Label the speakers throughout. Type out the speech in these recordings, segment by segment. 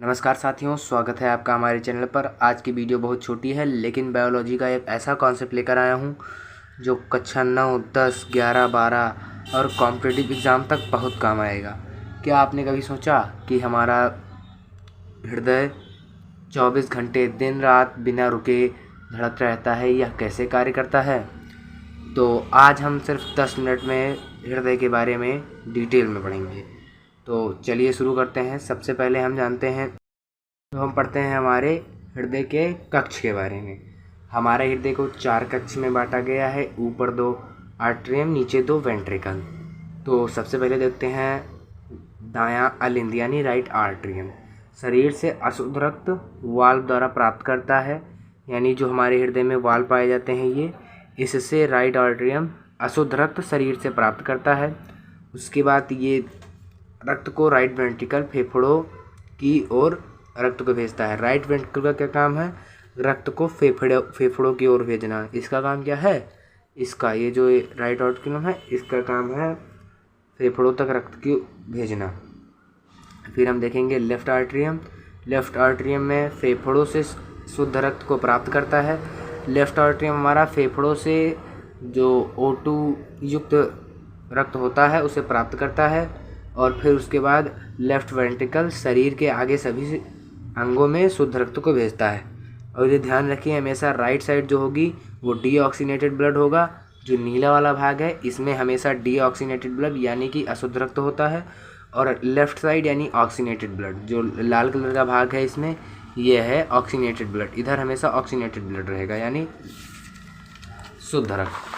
Speaker 1: नमस्कार साथियों, स्वागत है आपका हमारे चैनल पर। आज की वीडियो बहुत छोटी है लेकिन बायोलॉजी का एक ऐसा कॉन्सेप्ट लेकर आया हूँ जो कक्षा 9, 10, 11, 12 और कॉम्पिटिटिव एग्ज़ाम तक बहुत काम आएगा। क्या आपने कभी सोचा कि हमारा हृदय 24 घंटे दिन रात बिना रुके धड़कता रहता है, यह कैसे कार्य करता है? तो आज हम सिर्फ 10 मिनट में हृदय के बारे में डिटेल में पढ़ेंगे। तो चलिए शुरू करते हैं। सबसे पहले हम जानते हैं हम पढ़ते हैं हमारे हृदय के कक्ष के बारे में। हमारे हृदय को 4 कक्ष में बांटा गया है, ऊपर 2 आर्टरियम, नीचे 2 वेंट्रिकल। तो सबसे पहले देखते हैं दायां अलिंद यानी राइट आर्टरियम। शरीर से अशुद्ध रक्त वाल्व द्वारा प्राप्त करता है, यानी जो हमारे हृदय में वाल्व पाए जाते हैं ये, इससे राइट आर्टरियम अशुद्ध रक्त शरीर से प्राप्त करता है। उसके बाद ये रक्त को राइट वेंट्रिकल फेफड़ों की ओर रक्त को भेजता है। राइट वेंट्रिकल का क्या काम है? रक्त को फेफड़ों की ओर भेजना। इसका काम क्या है? इसका ये जो राइट आर्टरियम है इसका काम है फेफड़ों तक रक्त की भेजना। फिर हम देखेंगे लेफ्ट आर्टरियम। लेफ्ट आर्टरियम में फेफड़ों से शुद्ध रक्त को प्राप्त करता है। लेफ्ट आर्टरियम हमारा फेफड़ों से जो O2 युक्त रक्त होता है उसे प्राप्त करता है, और फिर उसके बाद लेफ्ट वेंट्रिकल शरीर के आगे सभी अंगों में शुद्ध रक्त को भेजता है। और ये ध्यान रखिए, हमेशा राइट साइड जो होगी वो डीऑक्सीनेटेड ब्लड होगा। जो नीला वाला भाग है इसमें हमेशा डीऑक्सीनेटेड ब्लड यानी कि अशुद्ध रक्त होता है, और लेफ्ट साइड यानी ऑक्सीनेटेड ब्लड, जो लाल कलर का भाग है इसमें ये है ऑक्सीनेटेड ब्लड। इधर हमेशा ऑक्सीनेटेड ब्लड रहेगा यानी शुद्ध रक्त।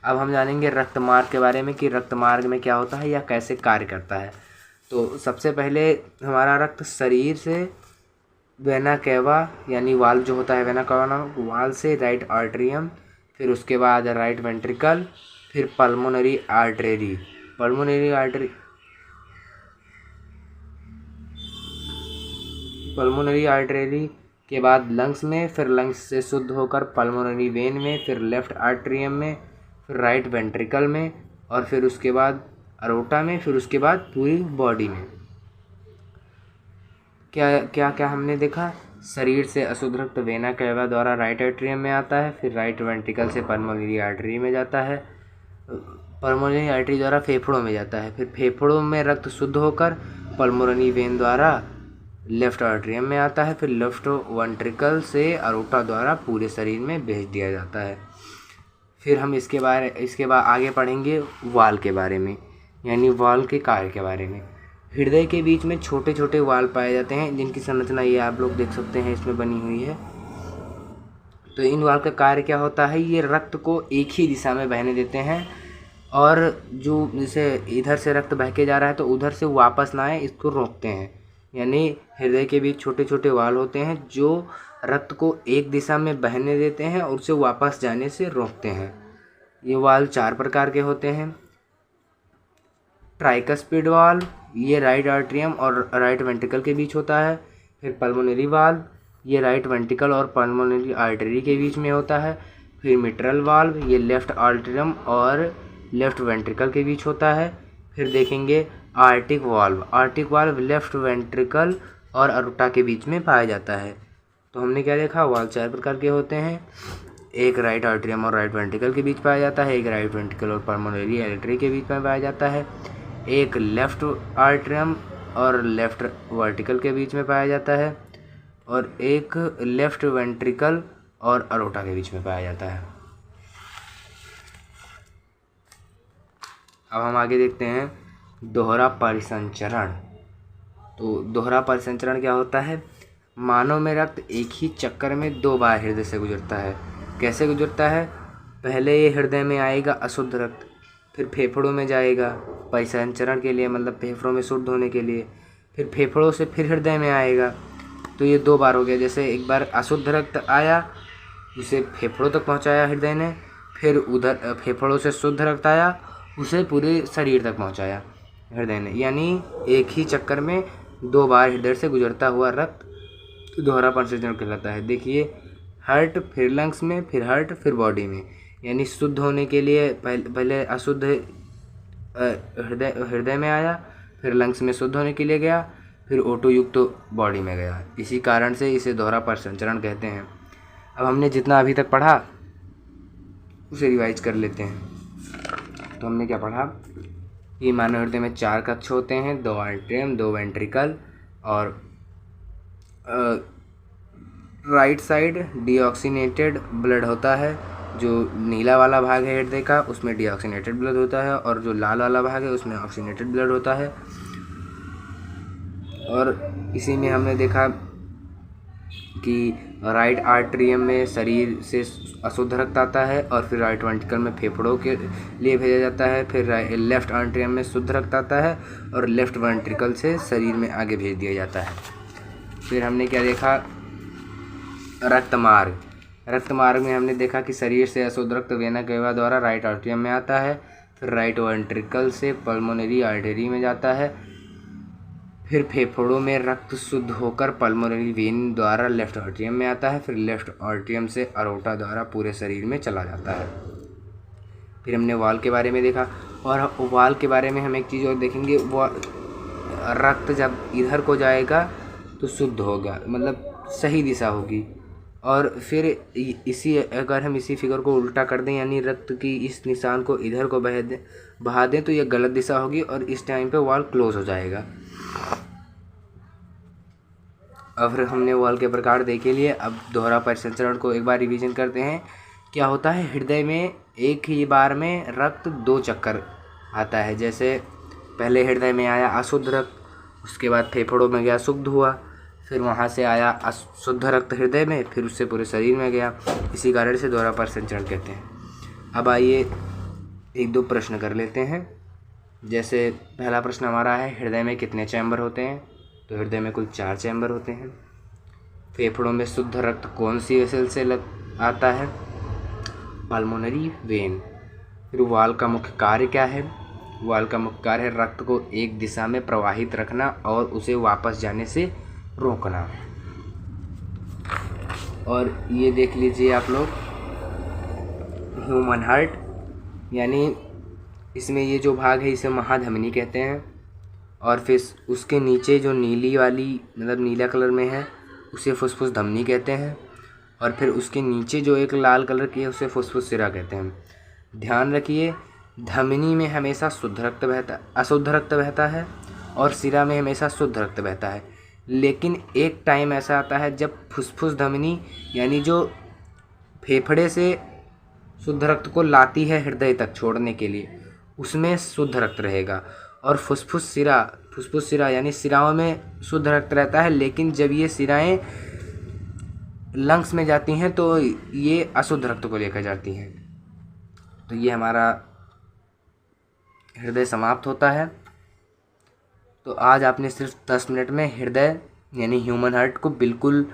Speaker 1: अब हम जानेंगे रक्त मार्ग के बारे में कि रक्त मार्ग में क्या होता है या कैसे कार्य करता है। तो सबसे पहले हमारा रक्त शरीर से वेना केवा यानी वाल्व जो होता है वेना केवा नामक वाल्व से राइट आर्टरियम, फिर उसके बाद राइट वेंट्रिकल, फिर पल्मोनरी आर्टरी। पल्मोनरी आर्टरी के बाद लंग्स में, फिर लंग्स से शुद्ध होकर पल्मोनरी वेन में, फिर लेफ्ट आर्टरियम में, फिर राइट वेंट्रिकल में, और फिर उसके बाद अरोटा में, फिर उसके बाद पूरी बॉडी में। क्या क्या क्या हमने देखा? शरीर से अशुद्ध रक्त वेना केवा द्वारा राइट आर्टरियम में आता है, फिर राइट वेंट्रिकल से पल्मोनरी आर्टरी में जाता है, पल्मोनरी आर्टरी द्वारा फेफड़ों में जाता है, फिर फेफड़ों में रक्त शुद्ध होकर पल्मोनरी वेन द्वारा लेफ्ट आर्टरियम में आता है, फिर लेफ्ट वेंट्रिकल से अरोटा द्वारा पूरे शरीर में भेज दिया जाता है। फिर हम इसके बाद आगे पढ़ेंगे वाल के बारे में, यानी वाल के कार्य के बारे में। हृदय के बीच में छोटे छोटे वाल पाए जाते हैं जिनकी संरचना ये आप लोग देख सकते हैं इसमें बनी हुई है। तो इन वाल का कार्य क्या होता है? ये रक्त को एक ही दिशा में बहने देते हैं, और जो जैसे इधर से रक्त बह के जा रहा है तो उधर से वापस ना आए इसको रोकते हैं। यानी हृदय के बीच छोटे छोटे वाल होते हैं जो रक्त को एक दिशा में बहने देते हैं और उसे वापस जाने से रोकते हैं। ये वाल 4 प्रकार के होते हैं। ट्राइकस्पिड वाल्व, ये राइट आर्टरियम और राइट वेंट्रिकल के बीच होता है। फिर पल्मोनरी वाल्व, ये राइट वेंट्रिकल और पल्मोनरी आर्टरी के बीच में होता है। फिर मिट्रल वाल्व, ये लेफ्ट आर्टरियम और लेफ्ट वेंट्रिकल के बीच होता है। फिर देखेंगे Arctic valve. Arctic valve left ventricle और अरोटा के बीच में पाया जाता है। तो हमने क्या देखा? वाल्व 4 प्रकार के होते हैं। एक राइट आर्टरियम और राइट वेंट्रिकल के बीच पाया जाता है, एक राइट वेंट्रिकल और पल्मोनरी आर्टरी के बीच में पाया जाता है, एक लेफ्ट आर्टरियम और लेफ्ट वर्टिकल के बीच में पाया जाता है, और एक लेफ्ट वेंट्रिकल और अरोटा के बीच में पाया जाता है। अब हम आगे देखते हैं दोहरा परिसंचरण। तो दोहरा परिसंचरण क्या होता है? मानव में रक्त एक ही चक्कर में 2 बार हृदय से गुजरता है। कैसे गुजरता है? पहले ये हृदय में आएगा अशुद्ध रक्त, फिर फेफड़ों में जाएगा परिसंचरण के लिए, मतलब फेफड़ों में शुद्ध होने के लिए, फिर फेफड़ों से फिर हृदय में आएगा। तो ये 2 बार हो गया। जैसे एक बार अशुद्ध रक्त आया, उसे फेफड़ों तक पहुंचाया हृदय ने, फिर उधर फेफड़ों से शुद्ध रक्त आया, उसे पूरे शरीर तक पहुंचाया हृदय ने। यानी एक ही चक्कर में 2 बार हृदय से गुजरता हुआ रक्त दोहरा परिसंचरण कहलाता है। देखिए, हार्ट, फिर लंग्स में, फिर हार्ट, फिर बॉडी में। यानी शुद्ध होने के लिए पहले अशुद्ध हृदय में आया, फिर लंग्स में शुद्ध होने के लिए गया, फिर O2 युक्त तो बॉडी में गया। इसी कारण से इसे दोहरा परिसंचरण कहते हैं। अब हमने जितना अभी तक पढ़ा उसे रिवाइज कर लेते हैं। तो हमने क्या पढ़ा कि मानव हृदय में 4 कक्ष होते हैं, 2 आर्टरियम, 2 वेंट्रिकल और राइट साइड डीऑक्सीनेटेड ब्लड होता है। जो नीला वाला भाग है हृदय का उसमें डीऑक्सीनेटेड ब्लड होता है और जो लाल वाला भाग है उसमें ऑक्सीनेटेड ब्लड होता है। और इसी में हमने देखा कि राइट आर्टरियम में शरीर से अशुद्ध रक्त आता है और फिर राइट वेंट्रिकल में फेफड़ों के लिए भेजा जाता है। फिर लेफ्ट आर्टरियम में शुद्ध रक्त आता है और लेफ्ट वेंट्रिकल से शरीर में आगे भेज दिया जाता है। फिर हमने क्या देखा, रक्तमार्ग। रक्तमार्ग में हमने देखा कि शरीर से अशुद्ध रक्त वेना केवा द्वारा राइट आर्टरियम में आता है, फिर राइट वेंट्रिकल से पल्मोनरी आर्टरी में जाता है, फिर फेफड़ों में रक्त शुद्ध होकर पल्मोनरी वेन द्वारा लेफ्ट आर्टरियम में आता है, फिर लेफ्ट आर्टरियम से अरोटा द्वारा पूरे शरीर में चला जाता है। फिर हमने वाल के बारे में देखा और वाल के बारे में हम एक चीज़ और देखेंगे, वो रक्त जब इधर को जाएगा तो शुद्ध होगा, मतलब सही दिशा होगी। और फिर अगर हम इसी फिगर को उल्टा कर दें यानी रक्त की इस निशान को इधर को बहा दें तो यह गलत दिशा होगी और इस टाइम पे वाल क्लोज हो जाएगा। अब फिर हमने वाल के प्रकार देखे लिए। अब दोहरा परिसंचरण को एक बार रिवीजन करते हैं। क्या होता है, हृदय में एक ही बार में रक्त 2 चक्कर आता है। जैसे पहले हृदय में आया अशुद्ध रक्त, उसके बाद फेफड़ों में गया, शुद्ध हुआ, फिर वहाँ से आया अशुद्ध रक्त हृदय में, फिर उससे पूरे शरीर में गया। इसी कारण से दोहरा परिसंचरण कहते हैं। अब आइए 1-2 प्रश्न कर लेते हैं। जैसे पहला प्रश्न हमारा है, हृदय में कितने चैम्बर होते हैं? तो हृदय में कुल 4 चैम्बर होते हैं। फेफड़ों में शुद्ध रक्त कौन सी वेसल से आता है? Pulmonary vein. फिर वाल का मुख्य कार्य क्या है? वाल का मुख्य कार्य है रक्त को एक दिशा में प्रवाहित रखना और उसे वापस जाने से रोकना। और ये देख लीजिए आप लोग, ह्यूमन हार्ट, यानी इसमें ये जो भाग है इसे महाधमनी कहते हैं। और फिर उसके नीचे जो नीली वाली, मतलब नीला कलर में है, उसे फुसफुस धमनी कहते हैं। और फिर उसके नीचे जो एक लाल कलर की है उसे फुसफुस सिरा कहते हैं। ध्यान रखिए, धमनी में हमेशा अशुद्ध रक्त बहता है और सिरा में हमेशा शुद्ध रक्त बहता है। लेकिन एक टाइम ऐसा आता है जब फुसफुस धमनी यानी जो फेफड़े से शुद्ध रक्त को लाती है हृदय तक छोड़ने के लिए, उसमें शुद्ध रक्त रहेगा। और फुसफुस सिरा यानी सिराओं में शुद्ध रक्त रहता है, लेकिन जब ये सिराएं लंग्स में जाती हैं तो ये अशुद्ध रक्त को लेकर जाती हैं। तो ये हमारा हृदय समाप्त होता है। तो आज आपने सिर्फ 10 मिनट में हृदय यानी ह्यूमन हार्ट को बिल्कुल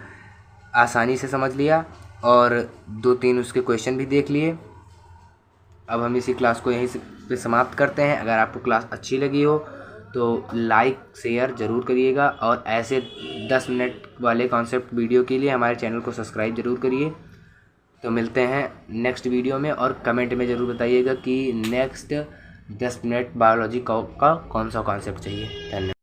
Speaker 1: आसानी से समझ लिया और 2-3 उसके क्वेश्चन भी देख लिए। अब हम इसी क्लास को यहीं पे समाप्त करते हैं। अगर आपको क्लास अच्छी लगी हो तो लाइक शेयर ज़रूर करिएगा और ऐसे 10 मिनट वाले कॉन्सेप्ट वीडियो के लिए हमारे चैनल को सब्सक्राइब ज़रूर करिए। तो मिलते हैं नेक्स्ट वीडियो में और कमेंट में ज़रूर बताइएगा कि नेक्स्ट 10 मिनट बायोलॉजी का कौन सा कॉन्सेप्ट चाहिए। धन्यवाद।